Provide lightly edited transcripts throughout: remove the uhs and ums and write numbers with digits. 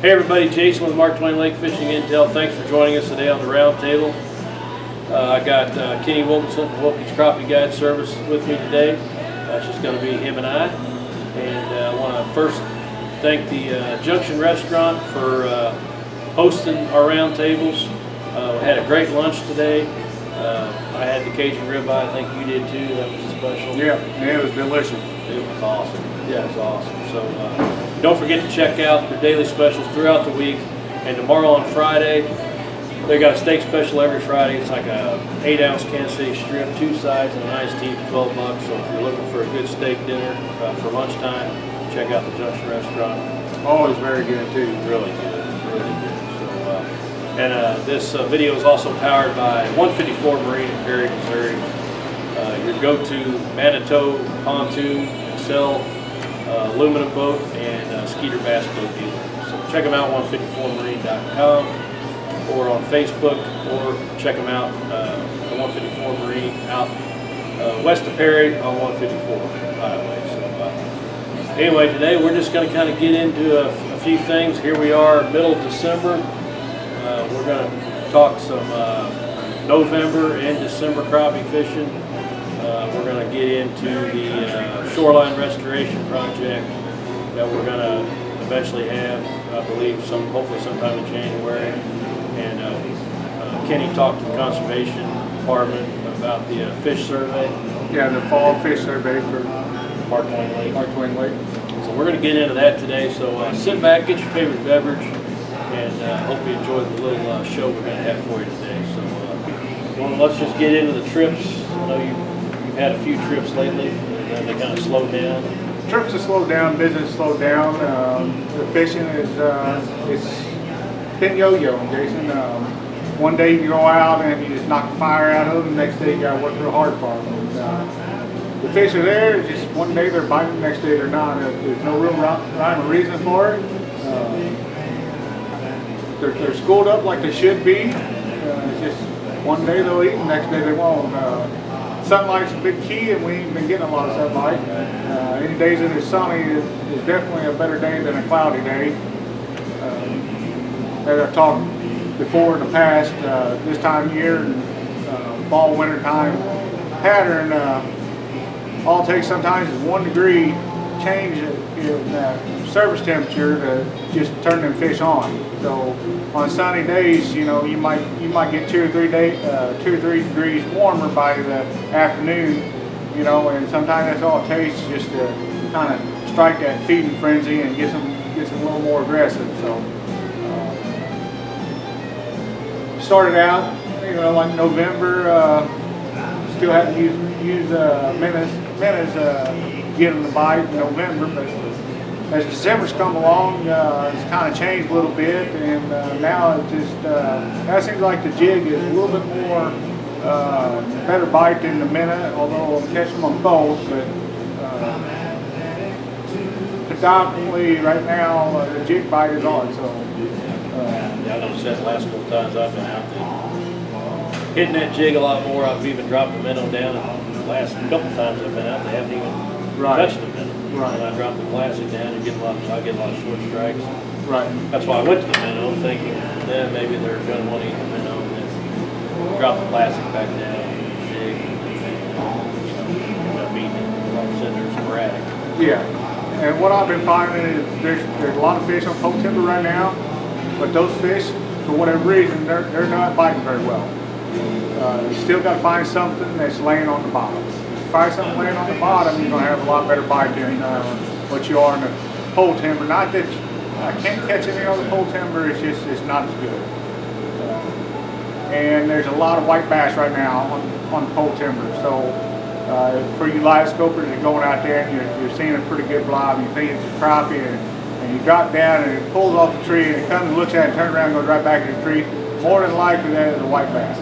Hey everybody, Jason with Mark Twain Lake Fishing Intel. Thanks for joining us today on the round table. I got Kenny Wilkinson from Wilkie's Crappie Guide Service with me today. It's just going to be him and I. And I want to first thank the Junction Restaurant for hosting our round tables. We had a great lunch today. I had the Cajun ribeye. I think you did too. That was a special. Yeah, it was delicious. It was awesome. Yeah, it was awesome. So don't forget to check out their daily specials throughout the week. And tomorrow on Friday, they got a steak special every Friday. It's like a 8-ounce Kansas City strip, 2 sides, and an iced tea for 12 bucks. So if you're looking for a good steak dinner for lunchtime, check out the Junction Restaurant. Always very good too. Really good, really good. So, this video is also powered by 154 Marine in Perry, Missouri. Your go-to Manitou pontoon, Excel aluminum boat, and Skeeter bass boat dealer. So check them out, 154marine.com, or on Facebook, or check them out at 154 Marine out west of Perry on 154 highway. So anyway, today we're just going to kind of get into a few things. Here we are, middle of December. We're going to talk some November and December crappie fishing. We're going to get into the shoreline restoration project that we're going to eventually have, I believe, hopefully sometime in January. And Kenny talked to the conservation department about the fish survey. Yeah, the fall fish survey for Mark Twain Lake. Mark Twain Lake. So we're going to get into that today. So sit back, get your favorite beverage, and hope you enjoy the little show we're going to have for you today. So let's just get into the trips. I know you've had a few trips lately, and they kind of slowed down. Trips have slowed down, business slowed down. The fishing it's been yo-yoing, Jason. One day you go out and you just knock the fire out of them. The next day you got to work real hard for them. The fish are there. It's just one day they're biting, the next day they're not. There's no real rhyme or reason for it. They're schooled up like they should be. It's just one day they'll eat, and the next day they won't. Sunlight's a big key, and we ain't been getting a lot of sunlight. Any days that it's sunny is definitely a better day than a cloudy day. As I've talked before in the past, this time of year, fall, winter time pattern, all it takes sometimes is 1 degree change in surface temperature to just turn them fish on. So on sunny days, you know, you might get 2 or 3 degrees warmer by the afternoon, you know, and sometimes that's all it takes, just to kind of strike that feeding frenzy and get them a little more aggressive. So started out, you know, like November, still had to use minnows get them to bite in November, but as December's come along, it's kind of changed a little bit, and now it just now it seems like the jig is a little bit more better bite than the minnow, although I'm catching them on both. But predominantly right now, the jig bite is on. So I noticed that the last couple times I've been out there, hitting that jig a lot more. I've even dropped the minnow down, and the last couple times I've been out, they haven't even touched the minnow. Right. And I dropped the classic down, and I get a lot of short strikes. Right. That's why I went to the minnow, thinking then maybe they're going to want to eat the minnow, and then drop the classic back down, jig, and end up eating it. Like I said, they're sporadic. Yeah. And what I've been finding is there's a lot of fish on poke timber right now, but those fish, for whatever reason, they're not biting very well. You still got to find something that's laying on the bottom. Find something laying on the bottom, you're going to have a lot better bite than what you are in the pole timber. Not that I can't catch any other pole timber, it's not as good. And there's a lot of white bass right now on the pole timber. So for you live scopers, you're going out there and you're seeing a pretty good blob, and you think it's a crappie, and you drop down and it pulls off the tree, and it comes and looks at it and turns around and goes right back to the tree. More than likely that is a white bass.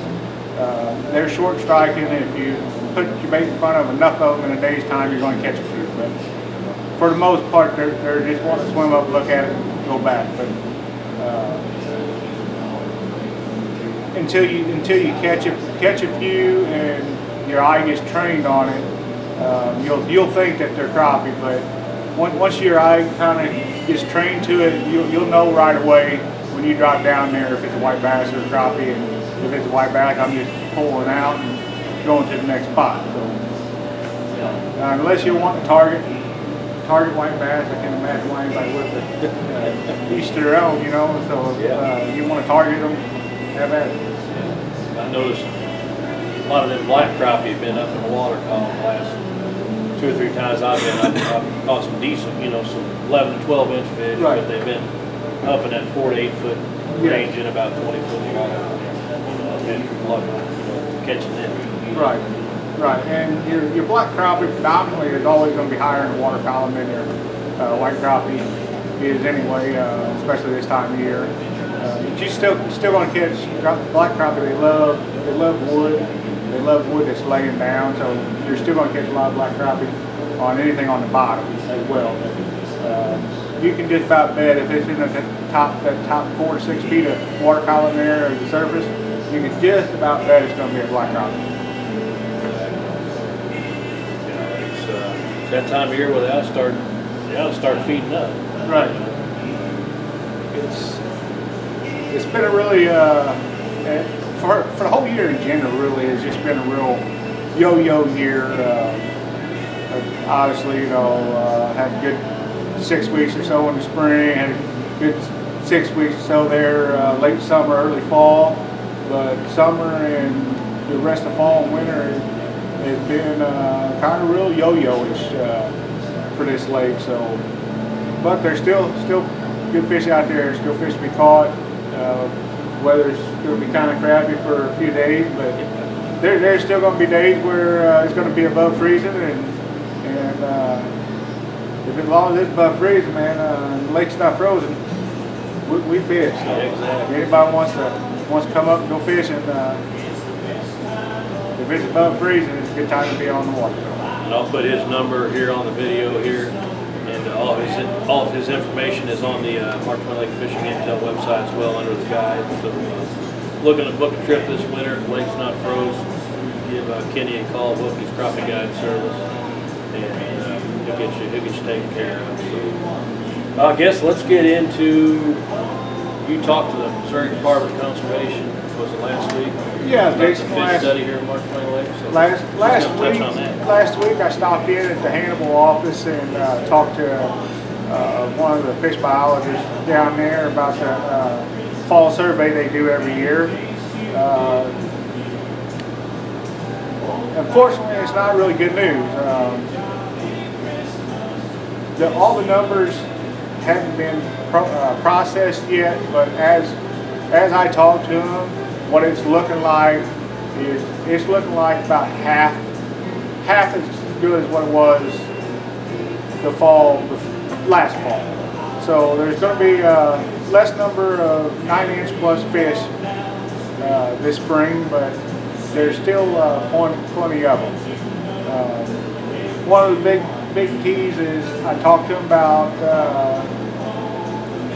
They're short striking, and if you put your bait in front of enough of them in a day's time, you're going to catch a few. But for the most part, they're just wanting to swim up, look at it, and go back. But until you catch a few and your eye gets trained on it, you'll think that they're crappie. But once your eye kind of gets trained to it, you'll know right away when you drop down there if it's a white bass or a crappie, and if it's a white bass, I'm just pulling out and going to the next spot. So unless you want to target white bass, I can imagine why anybody would, each to their own, you know. So if you want to target them, have at it. I noticed a lot of them black crappie have been up in the water column the last 2 or 3 times I've been. I've caught some decent, you know, some 11 to 12 inch fish, Right. but they've been up in that 4 to 8 foot range in about 20 foot of water. I've been lucky, catching them. Right, right. And your black crappie predominantly is always going to be higher in the water column than your white crappie is anyway, especially this time of year. But you still going to catch black crappie. They love wood. They love wood that's laying down. So you're still going to catch a lot of black crappie on anything on the bottom as well. You can just about bet if it's in that top 4 to 6 feet of water column there or the surface, you can just about bet it's going to be a black crappie. It's that time of year where they ought to start feeding up. Right. It's been a really for the whole year in general. Really, it's just been a real yo-yo year. Obviously, you know, had a good 6 weeks or so in the spring. Had a good 6 weeks or so there late summer, early fall. But summer and the rest of fall and winter has been kind of real yo-yo-ish for this lake. So, but there's still good fish out there. Still fish to be caught. Weather's going to be kind of crappy for a few days, but there's still going to be days where it's going to be above freezing, and if as long as it's above freezing, man, the lake's not frozen, we fish. So exactly. Anybody wants to come up and go fishing, if it's above freezing, it's a good time to be on the water. And I'll put his number here on the video here, and all of his information is on the Mark Twain Lake Fishing Intel website as well under the guide. So looking to book a trip this winter, if the lake's not froze, give Kenny a call, book his crappie guide service, and he'll get you taken care of. So I guess let's get into, you talked to the Missouri Department of Conservation, was it last week? Yeah, Jason. Fish study here at Mark Twain Lake. So last week I stopped in at the Hannibal office and talked to one of the fish biologists down there about the fall survey they do every year. Unfortunately, it's not really good news. All the numbers haven't been processed yet, but as I talked to them, what it's looking like is it's looking like about half as good as what it was last fall. So there's going to be less number of 9-inch plus fish this spring, but there's still plenty of them. One of the big keys is I talked to them about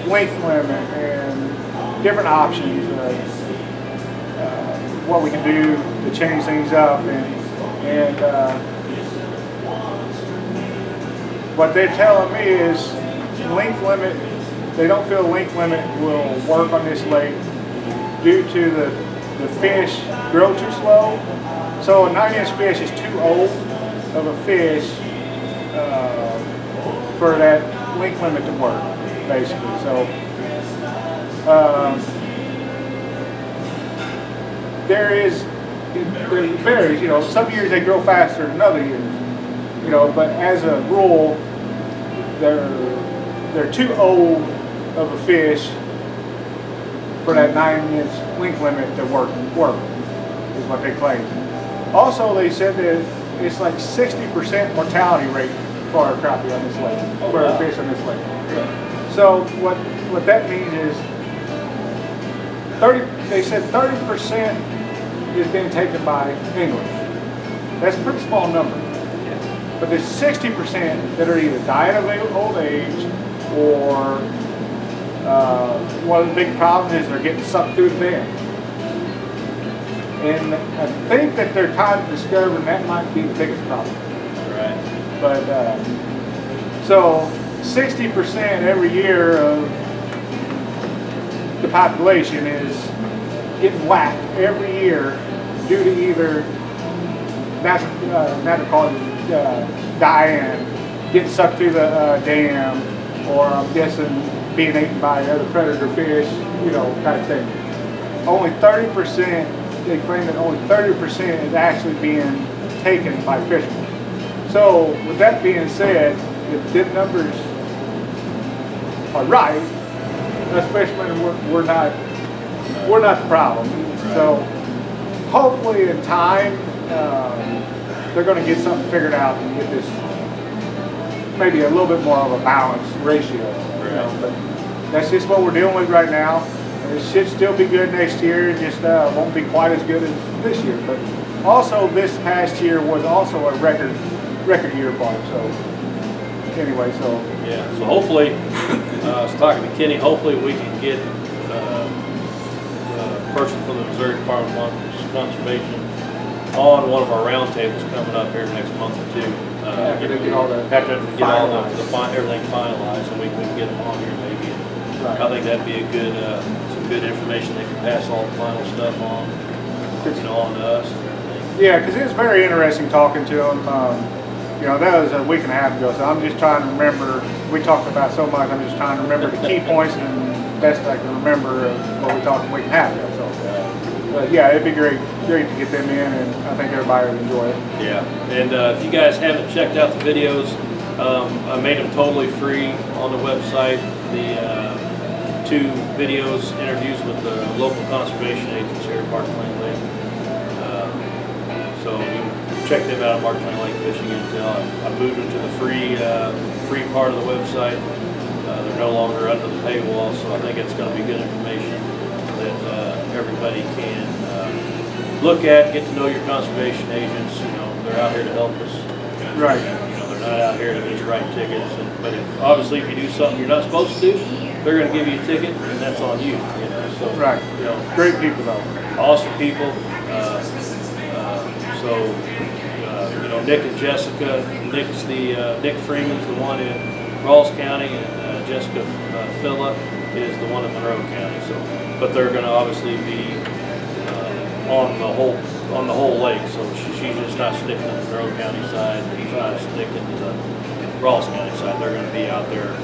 length limit and different options. What we can do to change things up, and what they're telling me is length limit. They don't feel length limit will work on this lake due to the fish grow too slow. So a 9-inch fish is too old of a fish for that length limit to work, basically. So. There varies, you know, some years they grow faster than other years, you know, but as a rule, they're too old of a fish for that 9-inch length limit to work, is what they claim. Also, they said that it's like 60% mortality rate for a crappie on this lake, for a fish on this lake. So what that means is they said 30% is being taken by English. That's a pretty small number. But there's 60% that are either dying of old age, or one of the big problems is they're getting sucked through the dam. And I think that they're kind of discovering that might be the biggest problem. Right. But so 60% every year of the population is getting whacked every year due to either natural causes dying, getting sucked through the dam, or I'm guessing being eaten by other predator fish, you know, kind of thing. Only 30%, they claim that only 30% is actually being taken by fishermen. So with that being said, if the numbers are right, us fishermen, we're not the problem. So hopefully in time, they're going to get something figured out and get this maybe a little bit more of a balanced ratio. You know, but that's just what we're dealing with right now. And it should still be good next year. It just won't be quite as good as this year. But also this past year was also a record year for them. So anyway, so yeah. So hopefully, I was talking to Kenny. Hopefully we can get a person from the Missouri Department of Conservation on one of our roundtables coming up here next month or two. after they get all the everything finalized, and we can get them on here maybe. Right. I think that'd be a good, some good information. They can pass all the final stuff on, on to us. Yeah, because it was very interesting talking to them. You know, that was a week and a half ago, so I'm just trying to remember. We talked about so much. I'm just trying to remember the key points and best I can remember of what we talked a week and a half ago. So, but yeah, it'd be great to get them in, and I think everybody would enjoy it. Yeah, and if you guys haven't checked out the videos, I made them totally free on the website. The 2 videos, interviews with the local conservation agents here at Mark Twain Lake. So you can check them out at Mark Twain Lake Fishing Intel. I moved them to the free part of the website. They're no longer under the paywall, so I think it's going to be good information that everybody can look at, get to know your conservation agents. You know, they're out here to help us. Right. You know, they're not out here to just write tickets. But obviously, if you do something you're not supposed to do, they're going to give you a ticket, and that's on you. You know, so Right. You know, Great people though. awesome people. You know, Nick and Jessica. Nick Freeman's the one in Rawls County, and Jessica Phillip is the one in Monroe County. So, but they're going to obviously be on the whole lake. So she's just not sticking to the Monroe County side. He's not sticking to the Rawls County side. They're going to be out there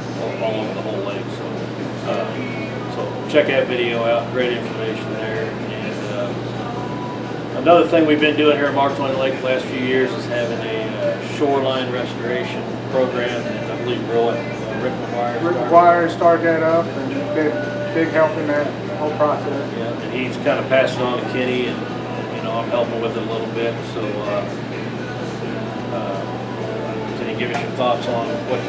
all over the whole lake. So check that video out. Great information there. And another thing we've been doing here at Mark Twain Lake the last few years is having a shoreline restoration program, and I believe Rick McGuire started that up, and big help in that whole process. Yeah, and he's kind of passing on to Kenny, and you know, I'm helping with it a little bit. So can you give us your thoughts on what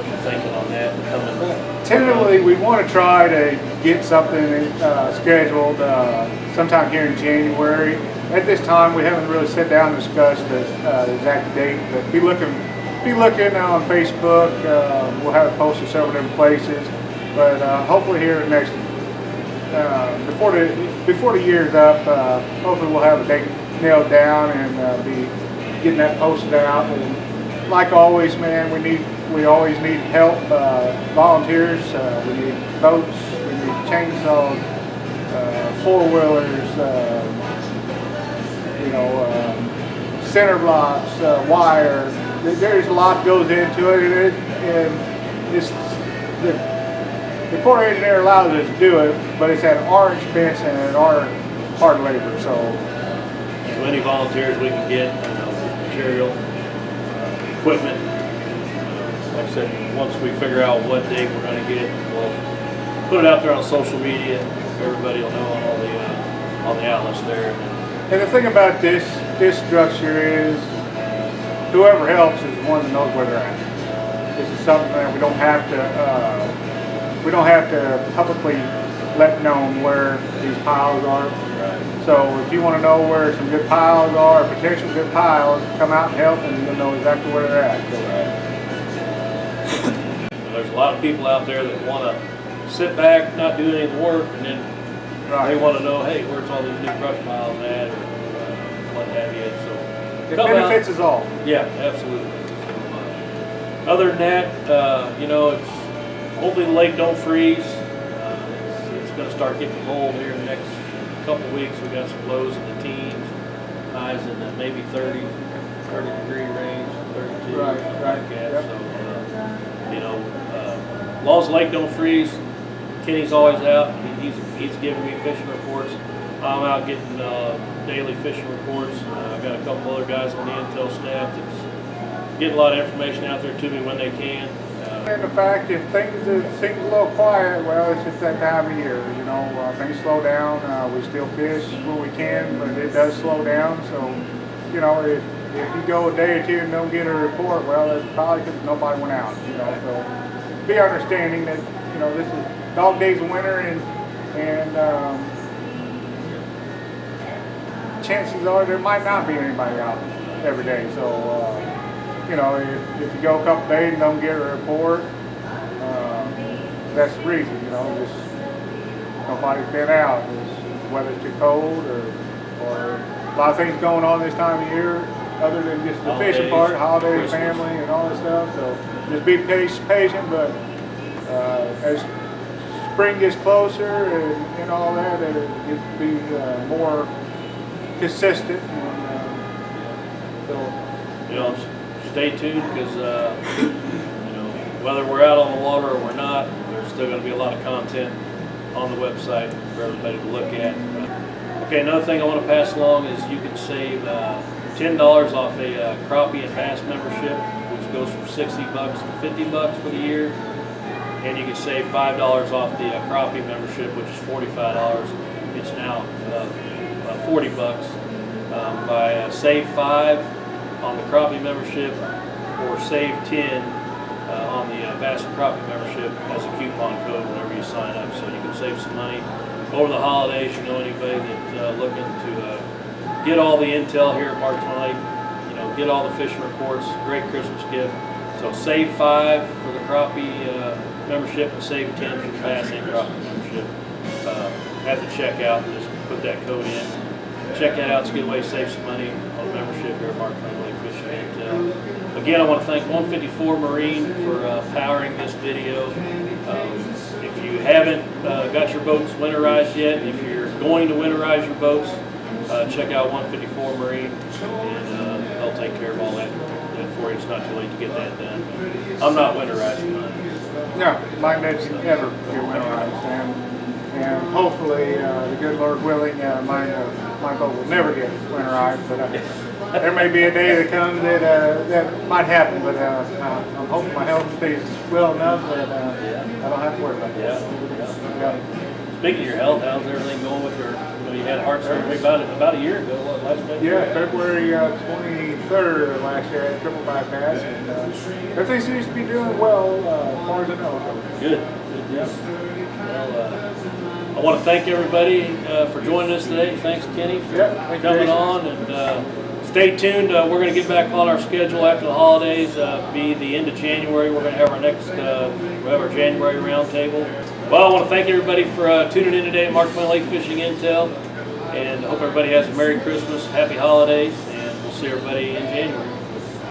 you're thinking on that coming? Tentatively, we want to try to get something scheduled sometime here in January. At this time, we haven't really sat down and discussed the exact date, but be looking on Facebook. We'll have it posted several different places, but hopefully here next before the year's up, hopefully we'll have a date nailed down and be getting that posted out. And like always, man, we always need help, volunteers. We need boats, we need chainsaws, 4-wheelers, center blocks, wire. There's a lot goes into it, and the Corps of Engineer allows us to do it, but it's at our expense and at our hard labor. So any volunteers we can get, material, equipment. Like I said, once we figure out what date we're going to get, we'll put it out there on social media. Everybody will know on the outlets there. And the thing about this structure is, whoever helps is the one that knows where they're at. This is something that we don't have to publicly let known where these piles are. Right. So if you want to know where some good piles are, potential good piles, come out and help, and you'll know exactly where they're at. So, there's a lot of people out there that want to sit back, not do any of the work, and then they want to know, hey, where's all these new brush piles at, or what have you. So it benefits us all. Yeah, absolutely. So, Other than that, you know, it's hopefully the lake don't freeze. It's going to start getting cold here in the next couple weeks. We got some lows in the teens, highs in the maybe 30 degree range, 32. Right. Like that. Yep. So, you know, as long as the lake don't freeze, Kenny's always out. He's giving me fishing reports. I'm out getting daily fishing reports. I've got a couple other guys on the intel staff that's getting a lot of information out there to me when they can. And the fact, if things seem a little quiet, well, it's just that time of year. You know, things slow down. We still fish when we can, but it does slow down. So, you know, if you go a day or two and don't get a report, well, that's probably because nobody went out. You know, so be understanding that, you know, this is dog days of winter, and chances are there might not be anybody out every day. So, you know, if you go a couple days and don't get a report, that's the reason. You know, just nobody's been out. The weather's too cold, or a lot of things going on this time of year, other than just the fishing part, holidays, family, and all this stuff. So just be patient, but as spring gets closer and all that, it gets to be more consistent. And, so, you know, stay tuned, because you know, whether we're out on the water or we're not, there's still going to be a lot of content on the website for everybody to look at. Okay, another thing I want to pass along is you can save $10 off a crappie and bass membership, which goes from $60 to $50 for the year, and you can save $5 off the crappie membership, which is $45. It's now $40 by save 5 on the crappie membership, or save 10 on the bass and crappie membership as a coupon code whenever you sign up. So you can save some money over the holidays. You know, anybody that's looking to get all the intel here at Mark Twain Lake, you know, get all the fishing reports, great Christmas gift. So save 5 for the crappie membership, and save 10 for the bass and crappie membership. At the checkout, just put that code in. Check that out. It's a good way to save some money on membership here at Mark Twain Lake Fishing Intel. Again, I want to thank 154 Marine for powering this video. If you haven't got your boats winterized yet, if you're going to winterize your boats, check out 154 Marine, and they'll take care of all that for you. It's not too late to get that done. I'm not winterizing mine. no, mine doesn't ever get winterized, and hopefully, the good Lord willing, my boat will never get winterized. But there may be a day that comes that might happen. But I'm hoping my health stays well enough that I don't have to worry about that. Yeah. Speaking of your health, how's everything going with your? You know, you had heart surgery about a year ago. What, last February? Yeah, February 23rd of last year, I had triple bypass, and everything seems to be doing well as far as I know. So. Good. Yeah. Well, I want to thank everybody for joining us today. Thanks, Kenny, for coming on. And stay tuned. We're going to get back on our schedule after the holidays. Be the end of January. We're going to have our next, we'll have our January roundtable. Well, I want to thank everybody for tuning in today at Mark Twain Lake Fishing Intel. And I hope everybody has a Merry Christmas, Happy Holidays, and we'll see everybody in January.